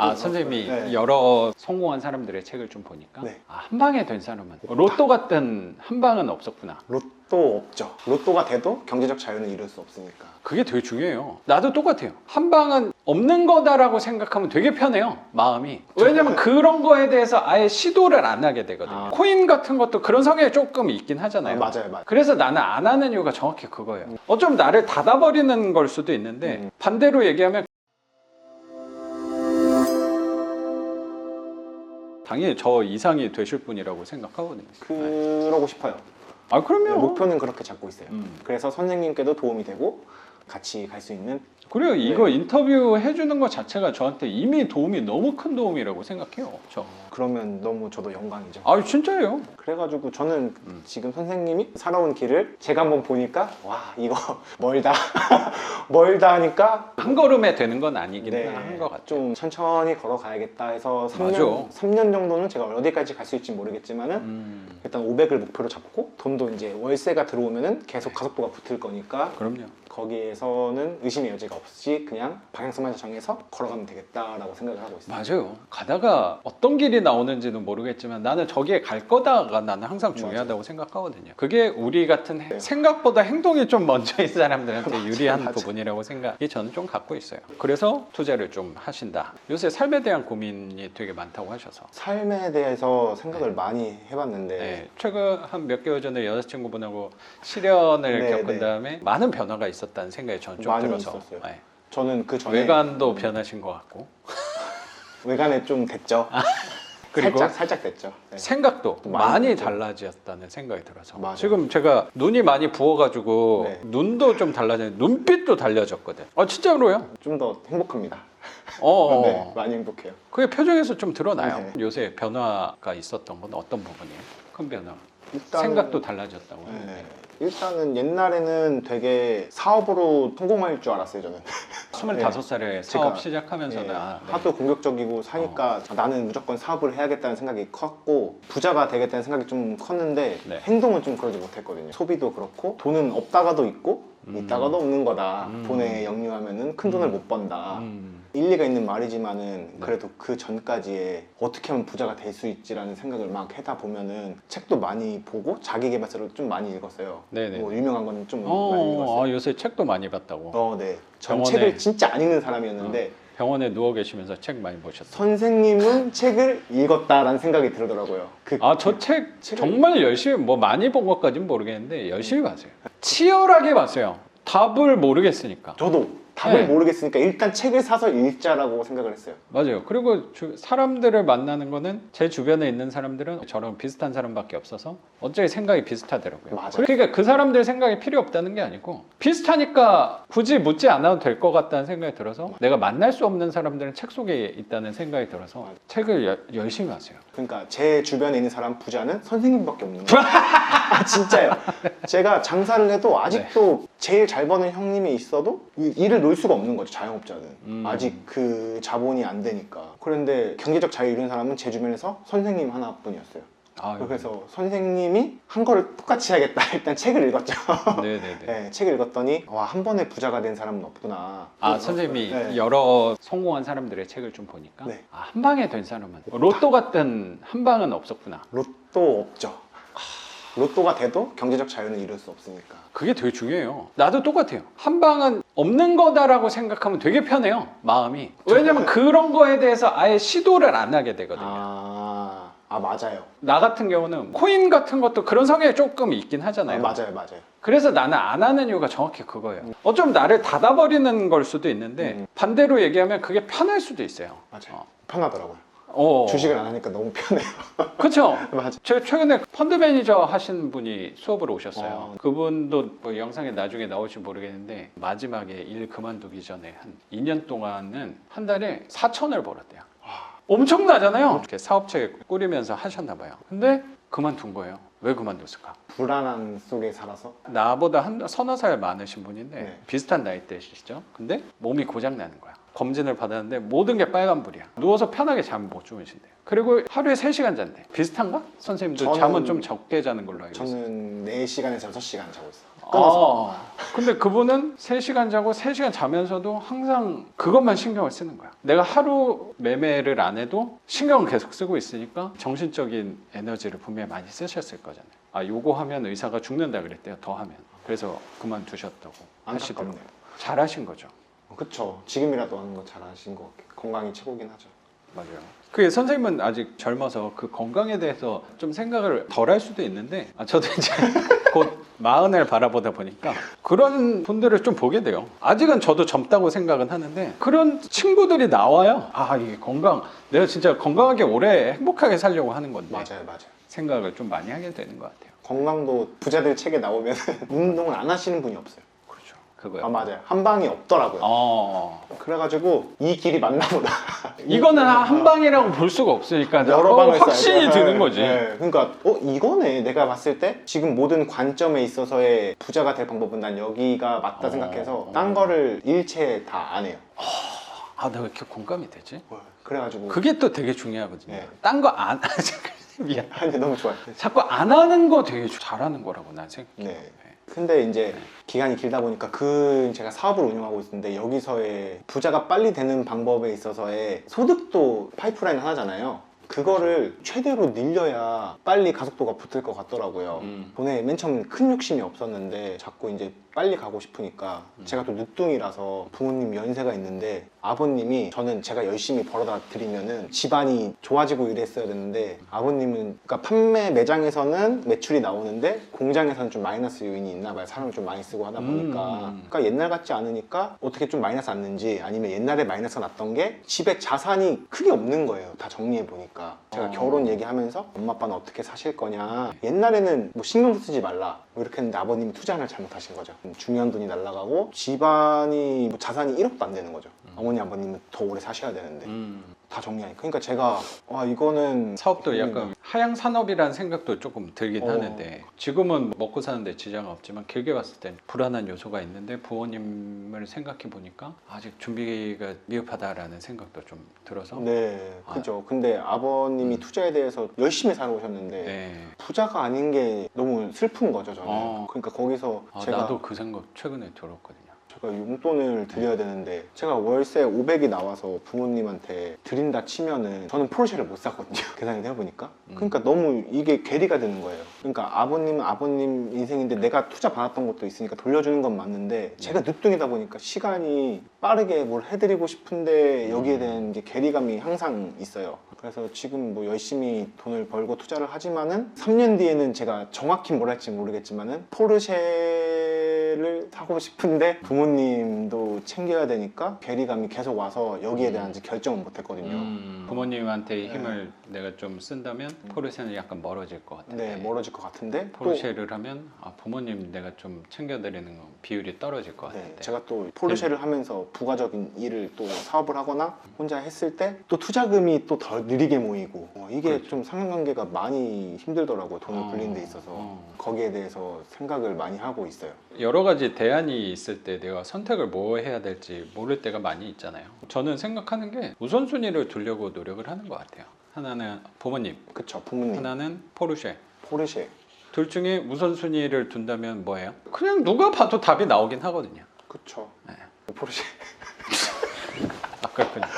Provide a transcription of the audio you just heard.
아, 선생님이 네. 여러 성공한 사람들의 책을 좀 보니까 네. 아, 한 방에 된 사람은 로또 같은 한 방은 없었구나. 로또 없죠. 로또가 돼도 경제적 자유는 이룰 수 없으니까. 그게 되게 중요해요. 나도 똑같아요. 한 방은 없는 거다라고 생각하면 되게 편해요, 마음이. 왜냐면 그런 거에 대해서 아예 시도를 안 하게 되거든요. 아. 코인 같은 것도 그런 성향이 조금 있긴 하잖아요. 맞아요. 그래서 나는 안 하는 이유가 정확히 그거예요. 어쩌면 나를 닫아버리는 걸 수도 있는데 반대로 얘기하면 당연히 저 이상이 되실 분이라고 생각하거든요. 그러고 싶어요. 아, 그럼요. 목표는 그렇게 잡고 있어요. 음. 그래서 선생님께도 도움이 되고 같이 갈 수 있는. 그리고 이거 네. 인터뷰 해주는 것 자체가 저한테 이미 도움이 너무 큰 도움이라고 생각해요. 저. 그러면 너무 저도 영광이죠. 아, 진짜예요. 그래가지고 저는 지금 선생님이 살아온 길을 제가 한번 보니까 와 이거 멀다 멀다 하니까 한 걸음에 되는 건 아니긴 네, 한 것 같아요. 좀 천천히 걸어가야겠다 해서 맞아. 3년 정도는 제가 어디까지 갈 수 있을지 모르겠지만은 일단 500을 목표로 잡고 돈도 이제 월세가 들어오면은 계속 가속도가 붙을 거니까 그럼요. 거기에서는 의심의 여지가 없이 그냥 방향성만 정해서 걸어가면 되겠다라고 생각을 하고 있어요. 맞아요. 가다가 어떤 길이 나오는지는 모르겠지만 나는 저기에 갈 거다가 나는 항상 중요하다고 생각하거든요. 그게 우리 같은 생각보다 행동이 좀 먼저인 사람들한테 유리한 맞아. 부분이라고 생각이 저는 좀 갖고 있어요. 그래서 투자를 좀 하신다. 요새 삶에 대한 고민이 되게 많다고 하셔서. 삶에 대해서 생각을 많이 해봤는데 네, 최근 한 몇 개월 전에 여자친구분하고 실연을 네, 겪은 네. 다음에 많은 변화가 있었다는 생각이 저는 좀 많이 들어서. 있었어요. 네. 저는 그 전에 외관도 변하신 것 같고. 외관에 좀 됐죠. 그리고 살짝 됐죠. 네. 생각도 많이 많이 됐죠. 달라졌다는 생각이 들어서 맞아요. 지금 제가 눈이 많이 부어가지고 네. 눈도 좀 달라졌는데 눈빛도 달라졌거든. 진짜로요? 좀 더 행복합니다. 어, 네, 많이 행복해요. 그게 표정에서 좀 드러나요. 네. 요새 변화가 있었던 건 어떤 부분이에요? 큰 변화. 일단은- 생각도 달라졌다고 하는데. 네. 일단은 옛날에는 되게 사업으로 성공할 줄 알았어요, 저는. 25살에 사업 시작하면서는 네, 네. 하도 공격적이고 사니까 나는 무조건 사업을 해야겠다는 생각이 컸고 부자가 되겠다는 생각이 좀 컸는데 네. 행동은 좀 그러지 못했거든요. 소비도 그렇고 돈은 없다가도 있고 있다가도 없는 거다. 돈에 역류하면은 큰 돈을 못 번다. 일리가 있는 말이지만은 그래도 그 전까지에 어떻게 하면 부자가 될 수 있지라는 생각을 막 하다 보면은 책도 많이 보고 자기계발서를 좀 많이 읽었어요. 네네. 뭐 유명한 거는 좀 많이 읽었어요. 요새 책도 많이 봤다고. 네. 전 병원에- 책을 진짜 안 읽는 사람이었는데 병원에 누워 계시면서 책 많이 보셨어요. 선생님은 책을 읽었다라는 생각이 들더라고요. 저 책 책을- 정말 열심히 뭐 많이 본 것까지는 모르겠는데 열심히 봤어요. 치열하게 봤어요. 답을 모르겠으니까. 저도 답을 네. 모르겠으니까 일단 책을 사서 읽자라고 생각을 했어요. 맞아요. 그리고 사람들을 만나는 거는 제 주변에 있는 사람들은 저랑 비슷한 사람밖에 없어서 어차피 생각이 비슷하더라고요. 맞아요. 그러니까 그 사람들 생각이 필요 없다는 게 아니고 비슷하니까 굳이 묻지 않아도 될 것 같다는 생각이 들어서 내가 만날 수 없는 사람들은 책 속에 있다는 생각이 들어서 책을 열심히 봤어요. 그러니까 제 주변에 있는 사람 부자는 선생님밖에 없는 거예요. 진짜요. 제가 장사를 해도 아직도 제일 잘 버는 형님이 있어도 일을 놓을 수가 없는 거죠. 자영업자는 아직 그 자본이 안 되니까. 그런데 경제적 자유 이룬 사람은 제 주변에서 선생님 하나뿐이었어요. 그래서 선생님이 한 거를 똑같이 해야겠다. 일단 책을 읽었죠. 네네네. 네, 책을 읽었더니 와, 한 번에 부자가 된 사람은 없구나. 선생님이 네. 여러 성공한 사람들의 책을 좀 보니까 네. 한 방에 된 사람은 로또 같은 한 방은 없었구나. 로또 없죠. 로또가 돼도 경제적 자유는 이룰 수 없으니까. 그게 되게 중요해요. 나도 똑같아요. 한 방은 없는 거다라고 생각하면 되게 편해요, 마음이. 왜냐면 그런 거에 대해서 아예 시도를 안 하게 되거든요. 맞아요. 나 같은 경우는 코인 같은 것도 그런 성향이 조금 있긴 하잖아요. 맞아요. 그래서 나는 안 하는 이유가 정확히 그거예요. 어쩌면 나를 닫아버리는 걸 수도 있는데 반대로 얘기하면 그게 편할 수도 있어요. 맞아요. 편하더라고요. 주식을 안 하니까 너무 편해요. 그렇죠. 맞아. 제가 최근에 펀드 매니저 하신 분이 수업을 오셨어요. 그분도 뭐 영상에 나중에 나올지 모르겠는데 마지막에 일 그만두기 전에 한 2년 동안은 한 달에 4천을 벌었대요. 엄청나잖아요. 이렇게 사업체 꾸리면서 하셨나 봐요. 근데 그만둔 거예요. 왜 그만뒀을까? 불안함 속에 살아서. 나보다 한 서너 살 많으신 분인데 네. 비슷한 나이대시죠. 근데 몸이 고장 나는 거야. 검진을 받았는데 모든 게 빨간불이야. 누워서 편하게 잠 못 주무신대요. 그리고 하루에 3시간 잔대. 비슷한가? 선생님도 저는- 잠은 좀 적게 자는 걸로 알고 있어요. 저는 4시간에서 6시간 자고 있어요. 끊어서. 근데 그분은 3시간 자고 3시간 자면서도 항상 그것만 신경을 쓰는 거야. 내가 하루 매매를 안 해도 신경을 계속 쓰고 있으니까 정신적인 에너지를 분명히 많이 쓰셨을 거잖아요. 아, 요거 하면 의사가 죽는다 그랬대요. 더 하면. 그래서 그만두셨다고 하시더라고요. 안타깝네요. 잘하신 거죠. 그쵸. 지금이라도 하는 거 잘하신 것 같아요. 건강이 최고긴 하죠. 맞아요. 그게 선생님은 아직 젊어서 그 건강에 대해서 좀 생각을 덜 할 수도 있는데 저도 이제 곧 40을 바라보다 보니까 그런 분들을 좀 보게 돼요. 아직은 저도 젊다고 생각은 하는데 그런 친구들이 나와요. 아, 이게 건강, 내가 진짜 건강하게 오래 행복하게 살려고 하는 건데 맞아요. 생각을 좀 많이 하게 되는 것 같아요. 건강도 부자들 책에 나오면 운동을 안 하시는 분이 없어요. 그렇죠. 그거요. 아, 맞아요. 한 방이 없더라고요. 그래가지고 이 길이 맞나 보다. 이거는 한 방이라고 볼 수가 없으니까 여러 방을 확신이 써야죠. 드는 거지. 네. 그러니까 이거네. 내가 봤을 때 지금 모든 관점에 있어서의 부자가 될 방법은 난 여기가 맞다 생각해서 딴 거를 일체 다 안 해요. 아, 내가 왜 이렇게 공감이 되지? 그래가지고 그게 또 되게 중요하거든요. 네. 딴 거 안 미안. 근데 너무 좋아요. 자꾸 안 하는 거 되게 잘하는 거라고 난 생각해요. 네. 근데 이제 기간이 길다 보니까 제가 사업을 운영하고 있는데 여기서의 부자가 빨리 되는 방법에 있어서의 소득도 파이프라인 하나잖아요. 그거를 최대로 늘려야 빨리 가속도가 붙을 것 같더라고요. 돈에 맨 처음 큰 욕심이 없었는데 자꾸 이제 빨리 가고 싶으니까 제가 또 늦둥이라서 부모님 연세가 있는데 아버님이 저는 제가 열심히 벌어다 드리면은 집안이 좋아지고 이랬어야 되는데 아버님은 그러니까 판매 매장에서는 매출이 나오는데 공장에서는 좀 마이너스 요인이 있나 봐요. 사람을 좀 많이 쓰고 하다 보니까 그러니까 옛날 같지 않으니까 어떻게 좀 마이너스 났는지 아니면 옛날에 마이너스가 났던 게 집에 자산이 크게 없는 거예요. 다 정리해 보니까 제가 결혼 얘기하면서 엄마 아빠는 어떻게 사실 거냐 옛날에는 뭐 신경 쓰지 말라 뭐 이렇게 했는데 아버님이 투자를 잘못하신 거죠. 중요한 돈이 날아가고 집안이 뭐 자산이 1억도 안 되는 거죠. 어머니 아버님은 더 오래 사셔야 되는데 다 정리하니까 그러니까 제가 이거는 사업도 약간 하향 산업이라는 생각도 조금 들긴 하는데 지금은 먹고 사는데 지장은 없지만 길게 봤을 땐 불안한 요소가 있는데 부모님을 생각해 보니까 아직 준비가 미흡하다라는 생각도 좀 들어서 네, 그죠. 근데 아버님이 투자에 대해서 열심히 살아오셨는데 네. 부자가 아닌 게 너무 슬픈 거죠, 저는. 그러니까 거기서 제가 나도 그 생각 최근에 들었거든요. 제가 용돈을 드려야 되는데 제가 월세 500이 나와서 부모님한테 드린다 치면은 저는 포르쉐를 못 사거든요. 계산을 해보니까. 그러니까 너무 이게 괴리가 되는 거예요. 그러니까 아버님은 아버님 인생인데 내가 투자 받았던 것도 있으니까 돌려주는 건 맞는데 제가 늦둥이다 보니까 시간이 빠르게 뭘 해드리고 싶은데 여기에 대한 이제 괴리감이 항상 있어요. 그래서 지금 뭐 열심히 돈을 벌고 투자를 하지만은 3년 뒤에는 제가 정확히 뭘 할지 모르겠지만은 포르쉐를 사고 싶은데 부모님도 챙겨야 되니까 괴리감이 계속 와서 여기에 대한 이제 결정은 못 했거든요. 부모님한테 힘을 내가 좀 쓴다면 포르쉐는 약간 멀어질 것 같은데 네, 멀어질 것 같은데 포르쉐를 하면 부모님 내가 좀 챙겨드리는 비율이 떨어질 것 같은데 제가 또 포르쉐를 하면서 부가적인 일을 또 사업을 하거나 혼자 했을 때 또 투자금이 또 더 느리게 모이고 이게 그렇죠. 좀 상관관계가 많이 힘들더라고요. 돈을 굴리는 데 있어서 거기에 대해서 생각을 많이 하고 있어요. 여러 가지 대안이 있을 때 내가 선택을 뭐 해야 될지 모를 때가 많이 있잖아요. 저는 생각하는 게 우선순위를 두려고 노력을 하는 것 같아요. 하나는 부모님, 그쵸, 부모님. 하나는 포르쉐. 포르쉐. 둘 중에 우선순위를 둔다면 뭐예요? 그냥 누가 봐도 답이 나오긴 하거든요. 그쵸. 네. 포르쉐. 그렇군요.